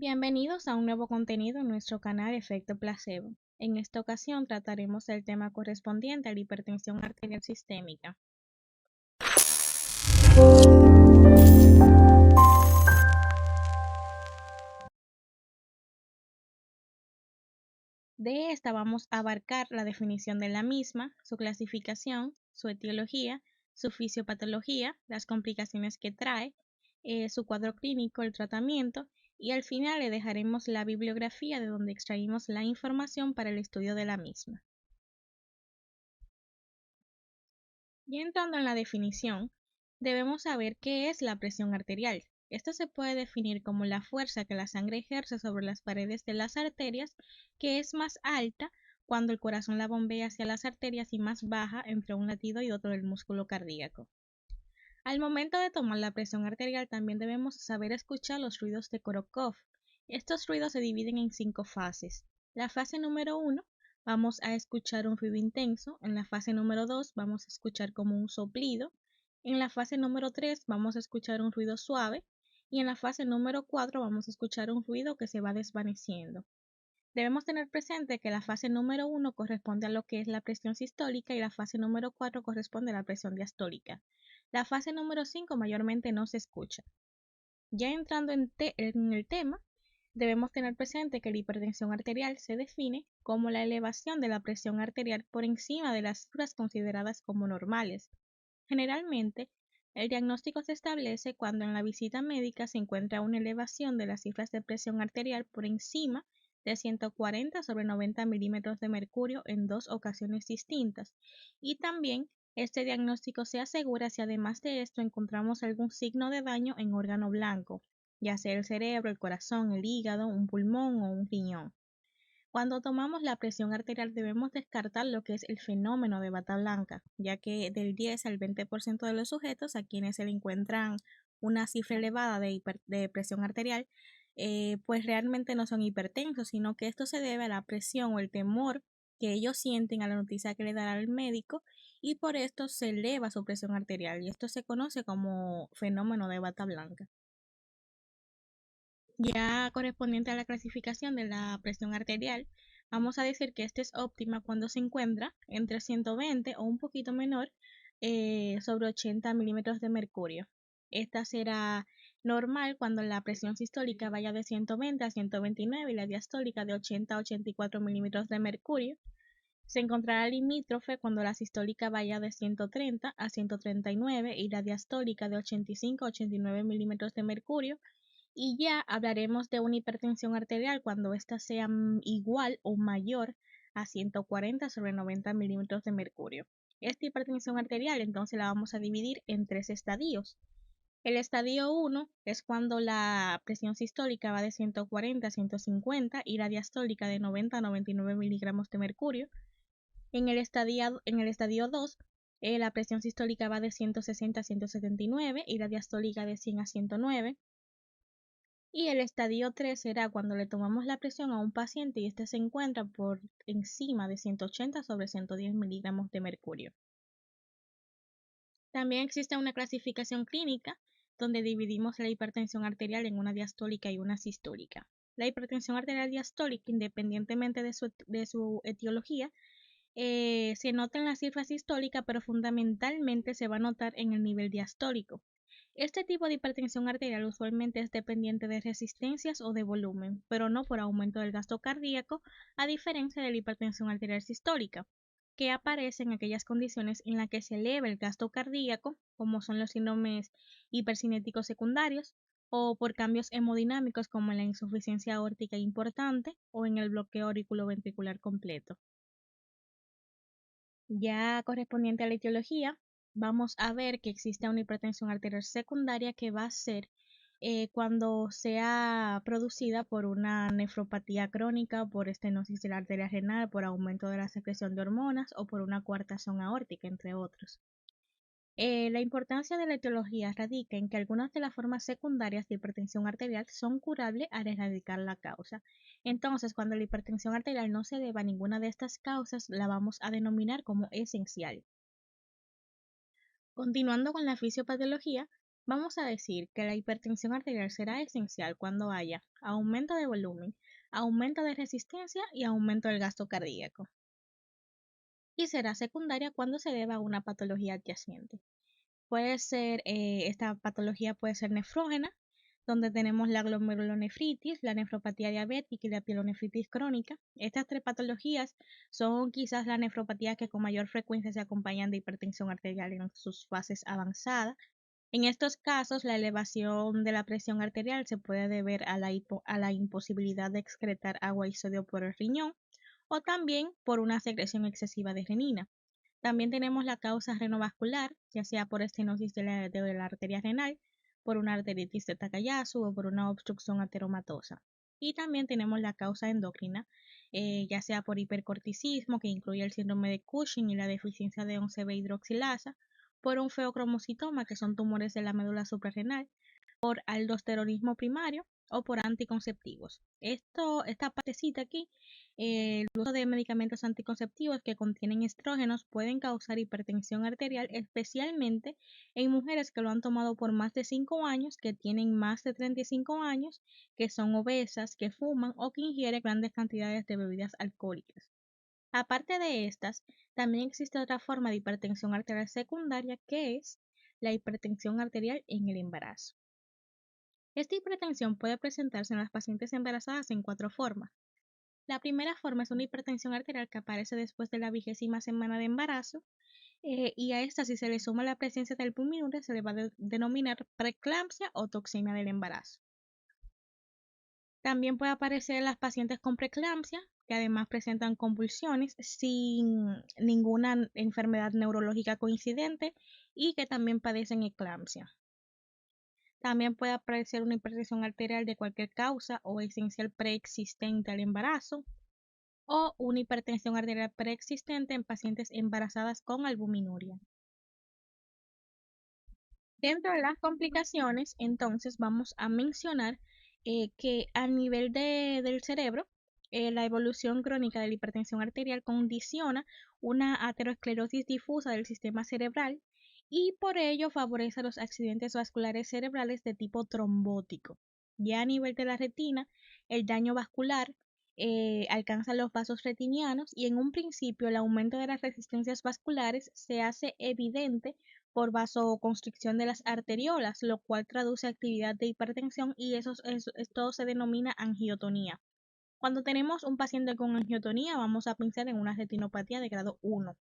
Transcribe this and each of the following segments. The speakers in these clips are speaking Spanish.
Bienvenidos a un nuevo contenido en nuestro canal Efecto Placebo. En esta ocasión trataremos el tema correspondiente a la hipertensión arterial sistémica. De esta vamos a abarcar la definición de la misma, su clasificación, su etiología, su fisiopatología, las complicaciones que trae, su cuadro clínico, el tratamiento y al final le dejaremos la bibliografía de donde extraímos la información para el estudio de la misma. Y entrando en la definición, debemos saber qué es la presión arterial. Esto se puede definir como la fuerza que la sangre ejerce sobre las paredes de las arterias, que es más alta cuando el corazón la bombea hacia las arterias y más baja entre un latido y otro del músculo cardíaco. Al momento de tomar la presión arterial también debemos saber escuchar los ruidos de Korokov. Estos ruidos se dividen en 5 fases. La fase número 1 vamos a escuchar un ruido intenso, en la fase número 2 vamos a escuchar como un soplido, en la fase número 3 vamos a escuchar un ruido suave y en la fase número 4 vamos a escuchar un ruido que se va desvaneciendo. Debemos tener presente que la fase número 1 corresponde a lo que es la presión sistólica y la fase número 4 corresponde a la presión diastólica. La fase número 5 mayormente no se escucha. Ya entrando en el tema, debemos tener presente que la hipertensión arterial se define como la elevación de la presión arterial por encima de las cifras consideradas como normales. Generalmente, el diagnóstico se establece cuando en la visita médica se encuentra una elevación de las cifras de presión arterial por encima de 140 sobre 90 milímetros de mercurio en 2 ocasiones distintas. Y también este diagnóstico se asegura si además de esto encontramos algún signo de daño en órgano blanco, ya sea el cerebro, el corazón, el hígado, un pulmón o un riñón. Cuando tomamos la presión arterial debemos descartar lo que es el fenómeno de bata blanca, ya que del 10 al 20% de los sujetos a quienes se le encuentran una cifra elevada de presión arterial, pues realmente no son hipertensos, sino que esto se debe a la presión o el temor que ellos sienten a la noticia que le dará el médico y por esto se eleva su presión arterial y esto se conoce como fenómeno de bata blanca. Ya correspondiente a la clasificación de la presión arterial, vamos a decir que esta es óptima cuando se encuentra entre 120 o un poquito menor sobre 80 milímetros de mercurio. Esta será normal cuando la presión sistólica vaya de 120 a 129 y la diastólica de 80 a 84 milímetros de mercurio. Se encontrará limítrofe cuando la sistólica vaya de 130 a 139 y la diastólica de 85 a 89 milímetros de mercurio. Y ya hablaremos de una hipertensión arterial cuando ésta sea igual o mayor a 140 sobre 90 milímetros de mercurio. Esta hipertensión arterial entonces la vamos a dividir en 3 estadios. El estadio 1 es cuando la presión sistólica va de 140 a 150 y la diastólica de 90 a 99 miligramos de mercurio. En el estadio 2, la presión sistólica va de 160 a 179 y la diastólica de 100 a 109. Y el estadio 3 será cuando le tomamos la presión a un paciente y este se encuentra por encima de 180 sobre 110 miligramos de mercurio. También existe una clasificación clínica donde dividimos la hipertensión arterial en una diastólica y una sistólica. La hipertensión arterial diastólica, independientemente de su etiología, se nota en la cifra sistólica, pero fundamentalmente se va a notar en el nivel diastólico. Este tipo de hipertensión arterial usualmente es dependiente de resistencias o de volumen, pero no por aumento del gasto cardíaco, a diferencia de la hipertensión arterial sistólica, que aparece en aquellas condiciones en las que se eleva el gasto cardíaco, como son los síndromes hipercinéticos secundarios, o por cambios hemodinámicos como en la insuficiencia aórtica importante o en el bloqueo auriculoventricular completo. Ya correspondiente a la etiología, vamos a ver que existe una hipertensión arterial secundaria que va a ser cuando sea producida por una nefropatía crónica, por estenosis de la arteria renal, por aumento de la secreción de hormonas o por una coartación aórtica, entre otros. La importancia de la etiología radica en que algunas de las formas secundarias de hipertensión arterial son curables al erradicar la causa. Entonces, cuando la hipertensión arterial no se deba a ninguna de estas causas, la vamos a denominar como esencial. Continuando con la fisiopatología, Vamos a decir que la hipertensión arterial será esencial cuando haya aumento de volumen, aumento de resistencia y aumento del gasto cardíaco. Y será secundaria cuando se deba a una patología adyacente. Esta patología puede ser nefrógena, donde tenemos la glomerulonefritis, la nefropatía diabética y la pielonefritis crónica. Estas tres patologías son quizás las nefropatías que con mayor frecuencia se acompañan de hipertensión arterial en sus fases avanzadas. En estos casos, la elevación de la presión arterial se puede deber a la imposibilidad de excretar agua y sodio por el riñón o también por una secreción excesiva de renina. También tenemos la causa renovascular, ya sea por estenosis de la arteria renal, por una arteritis de Takayasu o por una obstrucción ateromatosa. Y también tenemos la causa endocrina, ya sea por hipercorticismo, que incluye el síndrome de Cushing y la deficiencia de 11B hidroxilasa, por un feocromocitoma, que son tumores de la médula suprarrenal, por aldosteronismo primario o por anticonceptivos. Esta partecita aquí, el uso de medicamentos anticonceptivos que contienen estrógenos pueden causar hipertensión arterial, especialmente en mujeres que lo han tomado por más de 5 años, que tienen más de 35 años, que son obesas, que fuman o que ingieren grandes cantidades de bebidas alcohólicas. Aparte de estas, también existe otra forma de hipertensión arterial secundaria, que es la hipertensión arterial en el embarazo. Esta hipertensión puede presentarse en las pacientes embarazadas en 4 formas. La primera forma es una hipertensión arterial que aparece después de la 20ª semana de embarazo, y a esta, si se le suma la presencia del albuminure, se le va a denominar preeclampsia o toxina del embarazo. También puede aparecer en las pacientes con preeclampsia, que además presentan convulsiones sin ninguna enfermedad neurológica coincidente y que también padecen eclampsia. También puede aparecer una hipertensión arterial de cualquier causa o esencial preexistente al embarazo, o una hipertensión arterial preexistente en pacientes embarazadas con albuminuria. Dentro de las complicaciones, entonces vamos a mencionar que a nivel del cerebro, la evolución crónica de la hipertensión arterial condiciona una aterosclerosis difusa del sistema cerebral y por ello favorece los accidentes vasculares cerebrales de tipo trombótico. Ya a nivel de la retina, el daño vascular alcanza los vasos retinianos y en un principio el aumento de las resistencias vasculares se hace evidente por vasoconstricción de las arteriolas, lo cual traduce actividad de hipertensión y esto se denomina angiotonía. Cuando tenemos un paciente con angiotonía, vamos a pensar en una retinopatía de grado 1.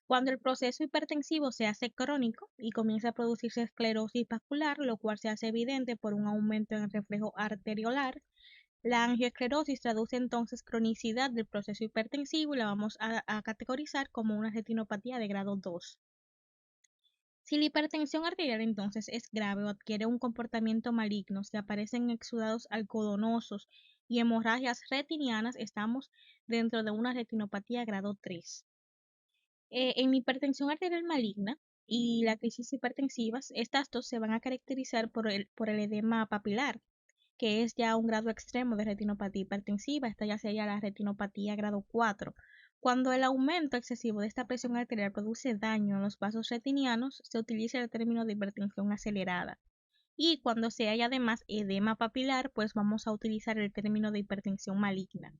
Cuando el proceso hipertensivo se hace crónico y comienza a producirse esclerosis vascular, lo cual se hace evidente por un aumento en el reflejo arteriolar, la angioesclerosis traduce entonces cronicidad del proceso hipertensivo y la vamos a categorizar como una retinopatía de grado 2. Si la hipertensión arterial entonces es grave o adquiere un comportamiento maligno, si aparecen exudados algodonosos y hemorragias retinianas, estamos dentro de una retinopatía grado 3. En la hipertensión arterial maligna y la crisis hipertensivas, estas dos se van a caracterizar por el edema papilar, que es ya un grado extremo de retinopatía hipertensiva. Esta ya sería la retinopatía grado 4. Cuando el aumento excesivo de esta presión arterial produce daño en los vasos retinianos, se utiliza el término de hipertensión acelerada. Y cuando se haya además edema papilar, pues vamos a utilizar el término de hipertensión maligna.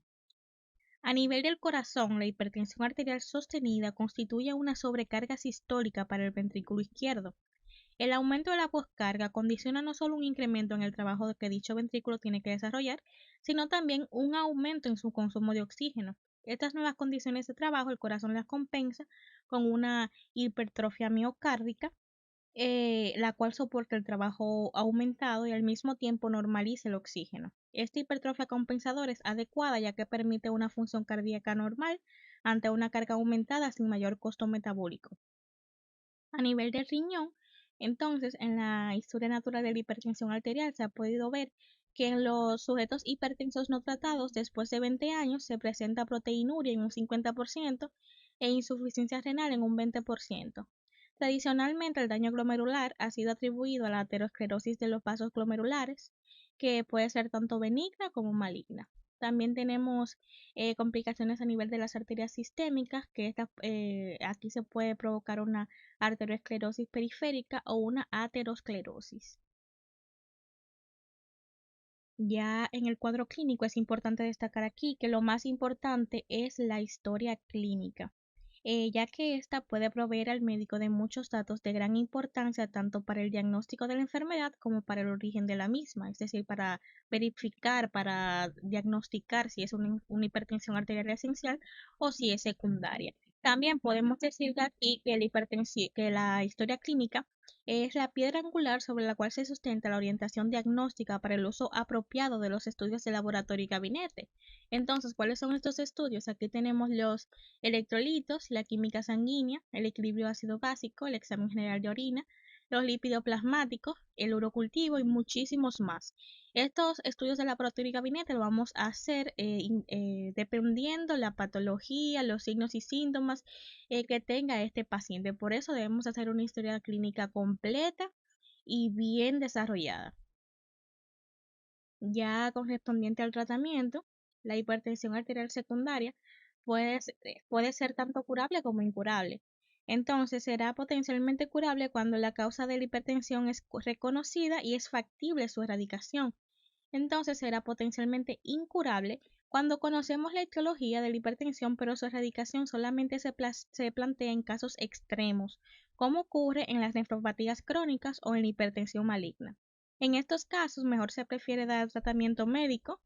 A nivel del corazón, la hipertensión arterial sostenida constituye una sobrecarga sistólica para el ventrículo izquierdo. El aumento de la poscarga condiciona no solo un incremento en el trabajo que dicho ventrículo tiene que desarrollar, sino también un aumento en su consumo de oxígeno. Estas nuevas condiciones de trabajo, el corazón las compensa con una hipertrofia miocárdica, la cual soporta el trabajo aumentado y al mismo tiempo normaliza el oxígeno. Esta hipertrofia compensadora es adecuada ya que permite una función cardíaca normal ante una carga aumentada sin mayor costo metabólico. A nivel del riñón, entonces, en la historia natural de la hipertensión arterial se ha podido ver que en los sujetos hipertensos no tratados después de 20 años se presenta proteinuria en un 50% e insuficiencia renal en un 20%. Tradicionalmente, el daño glomerular ha sido atribuido a la aterosclerosis de los vasos glomerulares, que puede ser tanto benigna como maligna. También tenemos complicaciones a nivel de las arterias sistémicas, que aquí se puede provocar una arteriosclerosis periférica o una aterosclerosis. Ya en el cuadro clínico es importante destacar aquí que lo más importante es la historia clínica, ya que ésta puede proveer al médico de muchos datos de gran importancia tanto para el diagnóstico de la enfermedad como para el origen de la misma, es decir, para verificar, para diagnosticar si es una hipertensión arterial esencial o si es secundaria. También podemos decir de aquí que que la historia clínica es la piedra angular sobre la cual se sustenta la orientación diagnóstica para el uso apropiado de los estudios de laboratorio y gabinete. Entonces, ¿cuáles son estos estudios? Aquí tenemos los electrolitos, la química sanguínea, el equilibrio ácido básico, el examen general de orina, los lípidos plasmáticos, el urocultivo y muchísimos más. Estos estudios de laboratorio y gabinete lo vamos a hacer dependiendo la patología, los signos y síntomas que tenga este paciente. Por eso debemos hacer una historia clínica completa y bien desarrollada. Ya correspondiente al tratamiento, la hipertensión arterial secundaria puede ser tanto curable como incurable. Entonces, será potencialmente curable cuando la causa de la hipertensión es reconocida y es factible su erradicación. Entonces, será potencialmente incurable cuando conocemos la etiología de la hipertensión, pero su erradicación solamente se plantea en casos extremos, como ocurre en las nefropatías crónicas o en la hipertensión maligna. En estos casos, mejor se prefiere dar tratamiento médico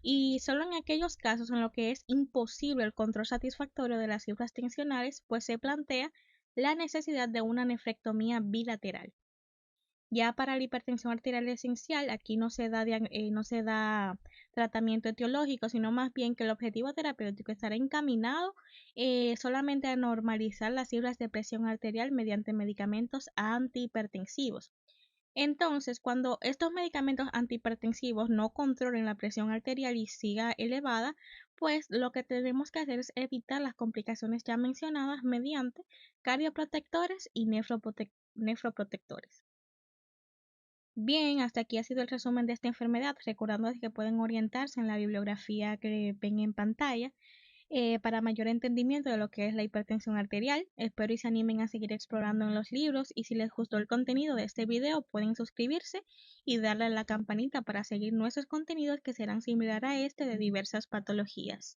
y solo en aquellos casos en los que es imposible el control satisfactorio de las cifras tensionales, pues se plantea la necesidad de una nefrectomía bilateral. Ya para la hipertensión arterial esencial, aquí no se da tratamiento etiológico, sino más bien que el objetivo terapéutico estará encaminado solamente a normalizar las cifras de presión arterial mediante medicamentos antihipertensivos. Entonces, cuando estos medicamentos antihipertensivos no controlen la presión arterial y siga elevada, pues lo que tenemos que hacer es evitar las complicaciones ya mencionadas mediante cardioprotectores y nefroprotectores. Bien, hasta aquí ha sido el resumen de esta enfermedad, recordando que pueden orientarse en la bibliografía que ven en pantalla para mayor entendimiento de lo que es la hipertensión arterial. Espero y se animen a seguir explorando en los libros y si les gustó el contenido de este video pueden suscribirse y darle a la campanita para seguir nuestros contenidos que serán similares a este de diversas patologías.